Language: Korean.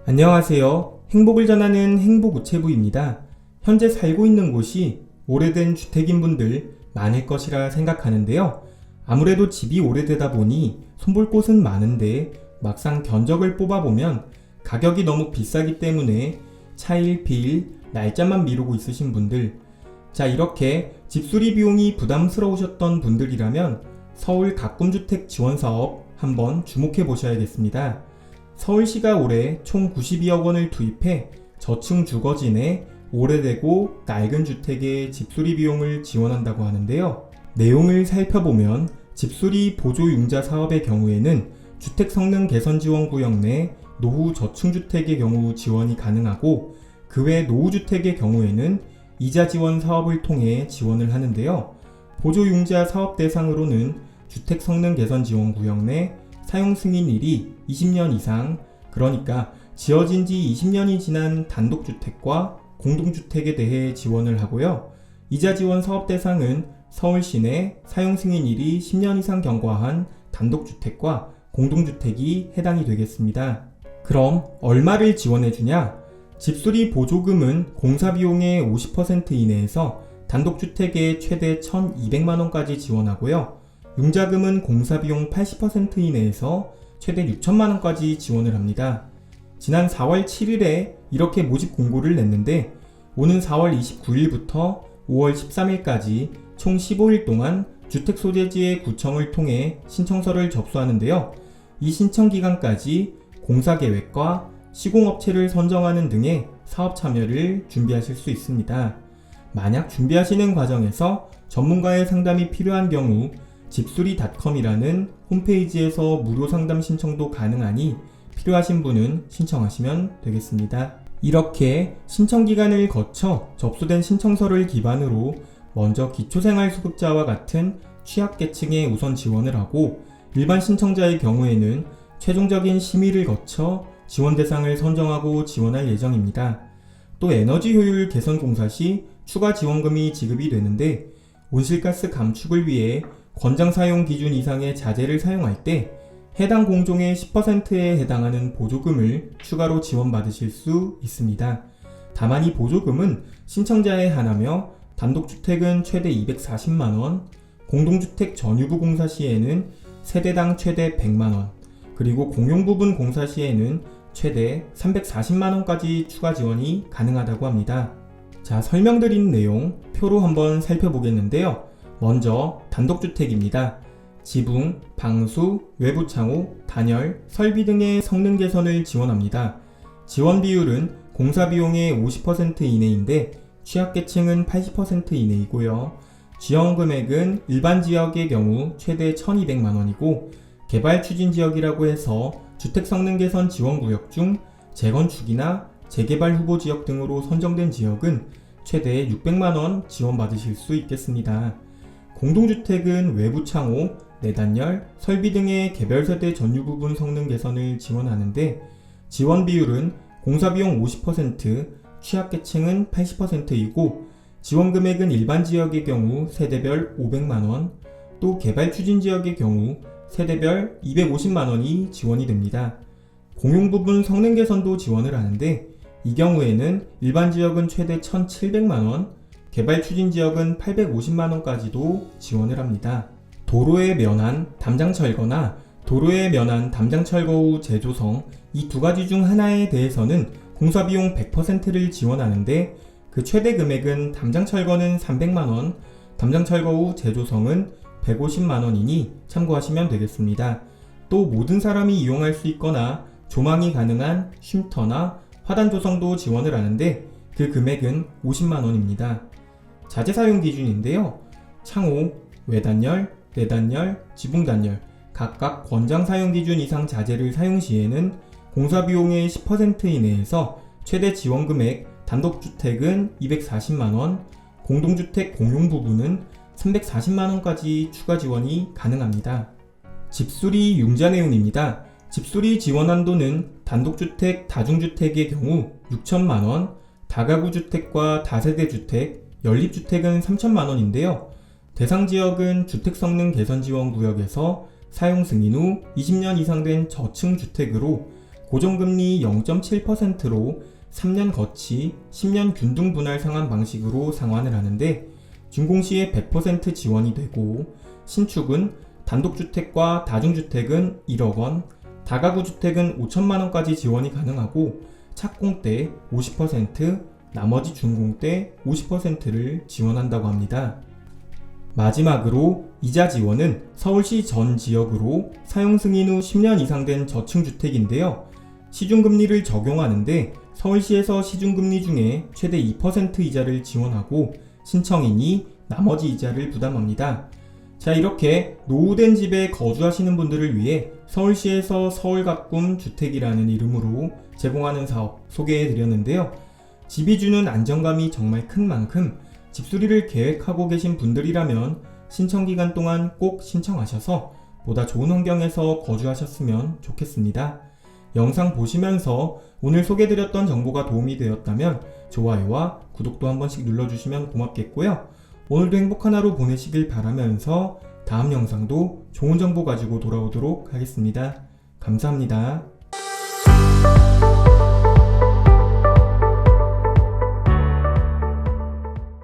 안녕하세요. 행복을 전하는 행복우체부입니다. 현재 살고 있는 곳이 오래된 주택인 분들 많을 것이라 생각하는데요. 아무래도 집이 오래되다 보니 손볼 곳은 많은데 막상 견적을 뽑아보면 가격이 너무 비싸기 때문에 차일 피일 날짜만 미루고 있으신 분들, 자, 이렇게 집수리 비용이 부담스러우셨던 분들이라면 서울 가꿈주택 지원사업 한번 주목해 보셔야겠습니다. 서울시가 올해 총 92억 원을 투입해 저층 주거진에 오래되고 낡은 주택의 집수리 비용을 지원한다고 하는데요. 내용을 살펴보면 집수리 보조융자 사업의 경우에는 주택 성능 개선 지원 구역 내 노후 저층주택의 경우 지원이 가능하고, 그 외 노후주택의 경우에는 이자 지원 사업을 통해 지원을 하는데요. 보조융자 사업 대상으로는 주택 성능 개선 지원 구역 내 사용 승인일이 20년 이상, 그러니까 지어진 지 20년이 지난 단독주택과 공동주택에 대해 지원을 하고요. 이자 지원 사업 대상은 서울시 내 사용 승인일이 10년 이상 경과한 단독주택과 공동주택이 해당이 되겠습니다. 그럼 얼마를 지원해주냐? 집수리 보조금은 공사비용의 50% 이내에서 단독주택에 최대 1,200만원까지 지원하고요. 융자금은 공사비용 80% 이내에서 최대 6천만원까지 지원을 합니다. 지난 4월 7일에 이렇게 모집 공고를 냈는데, 오는 4월 29일부터 5월 13일까지 총 15일 동안 주택소재지의 구청을 통해 신청서를 접수하는데요. 이 신청 기간까지 공사계획과 시공업체를 선정하는 등의 사업 참여를 준비하실 수 있습니다. 만약 준비하시는 과정에서 전문가의 상담이 필요한 경우 집수리.com이라는 홈페이지에서 무료 상담 신청도 가능하니 필요하신 분은 신청하시면 되겠습니다. 이렇게 신청 기간을 거쳐 접수된 신청서를 기반으로 먼저 기초생활수급자와 같은 취약계층에 우선 지원을 하고, 일반 신청자의 경우에는 최종적인 심의를 거쳐 지원 대상을 선정하고 지원할 예정입니다. 또 에너지 효율 개선 공사 시 추가 지원금이 지급이 되는데, 온실가스 감축을 위해 권장 사용 기준 이상의 자재를 사용할 때 해당 공종의 10%에 해당하는 보조금을 추가로 지원받으실 수 있습니다. 다만 이 보조금은 신청자에 한하며 단독주택은 최대 240만원, 공동주택 전유부 공사 시에는 세대당 최대 100만원, 그리고 공용부분 공사 시에는 최대 340만원까지 추가 지원이 가능하다고 합니다. 자, 설명드린 내용 표로 한번 살펴보겠는데요. 먼저 단독주택입니다. 지붕, 방수, 외부 창호, 단열, 설비 등의 성능 개선을 지원합니다. 지원 비율은 공사 비용의 50% 이내인데 취약계층은 80% 이내이고요. 지원 금액은 일반 지역의 경우 최대 1,200만원이고, 개발 추진 지역이라고 해서 주택 성능 개선 지원 구역 중 재건축이나 재개발 후보 지역 등으로 선정된 지역은 최대 600만원 지원받으실 수 있겠습니다. 공동주택은 외부 창호, 내단열, 설비 등의 개별 세대 전유 부분 성능 개선을 지원하는데, 지원 비율은 공사비용 50%, 취약계층은 80%이고, 지원 금액은 일반 지역의 경우 세대별 500만원, 또 개발 추진 지역의 경우 세대별 250만원이 지원이 됩니다. 공용 부분 성능 개선도 지원을 하는데, 이 경우에는 일반 지역은 최대 1,700만원, 개발 추진 지역은 850만원까지도 지원을 합니다. 도로에 면한 담장 철거나 도로에 면한 담장 철거 후 재조성, 이 두 가지 중 하나에 대해서는 공사비용 100%를 지원하는데, 그 최대 금액은 담장 철거는 300만원, 담장 철거 후 재조성은 150만원이니 참고하시면 되겠습니다. 또 모든 사람이 이용할 수 있거나 조망이 가능한 쉼터나 화단 조성도 지원을 하는데, 그 금액은 50만원입니다. 자재 사용 기준인데요. 창호, 외단열, 내단열, 지붕단열 각각 권장 사용 기준 이상 자재를 사용 시에는 공사비용의 10% 이내에서 최대 지원 금액 단독주택은 240만원, 공동주택 공용 부분은 340만원까지 추가 지원이 가능합니다. 집수리 융자 내용입니다. 집수리 지원 한도는 단독주택, 다중주택의 경우 6천만원, 다가구 주택과 다세대 주택, 연립주택은 3천만원인데요. 대상 지역은 주택성능 개선 지원 구역에서 사용 승인 후 20년 이상 된 저층 주택으로 고정금리 0.7%로 3년 거치, 10년 균등 분할 상환 방식으로 상환을 하는데 준공시에 100% 지원이 되고 신축은 단독주택과 다중주택은 1억 원, 다가구 주택은 5천만 원까지 지원이 가능하고 착공 때 50%, 나머지 준공 때 50%를 지원한다고 합니다. 마지막으로 이자 지원은 서울시 전 지역으로 사용 승인 후 10년 이상 된 저층주택인데요. 시중금리를 적용하는데 서울시에서 시중금리 중에 최대 2% 이자를 지원하고 신청인이 나머지 이자를 부담합니다. 자, 이렇게 노후된 집에 거주하시는 분들을 위해 서울시에서 서울가꿈 주택이라는 이름으로 제공하는 사업 소개해 드렸는데요. 집이 주는 안정감이 정말 큰 만큼 집수리를 계획하고 계신 분들이라면 신청 기간 동안 꼭 신청하셔서 보다 좋은 환경에서 거주하셨으면 좋겠습니다. 영상 보시면서 오늘 소개드렸던 정보가 도움이 되었다면 좋아요와 구독도 한 번씩 눌러주시면 고맙겠고요. 오늘도 행복한 하루 보내시길 바라면서 다음 영상도 좋은 정보 가지고 돌아오도록 하겠습니다. 감사합니다.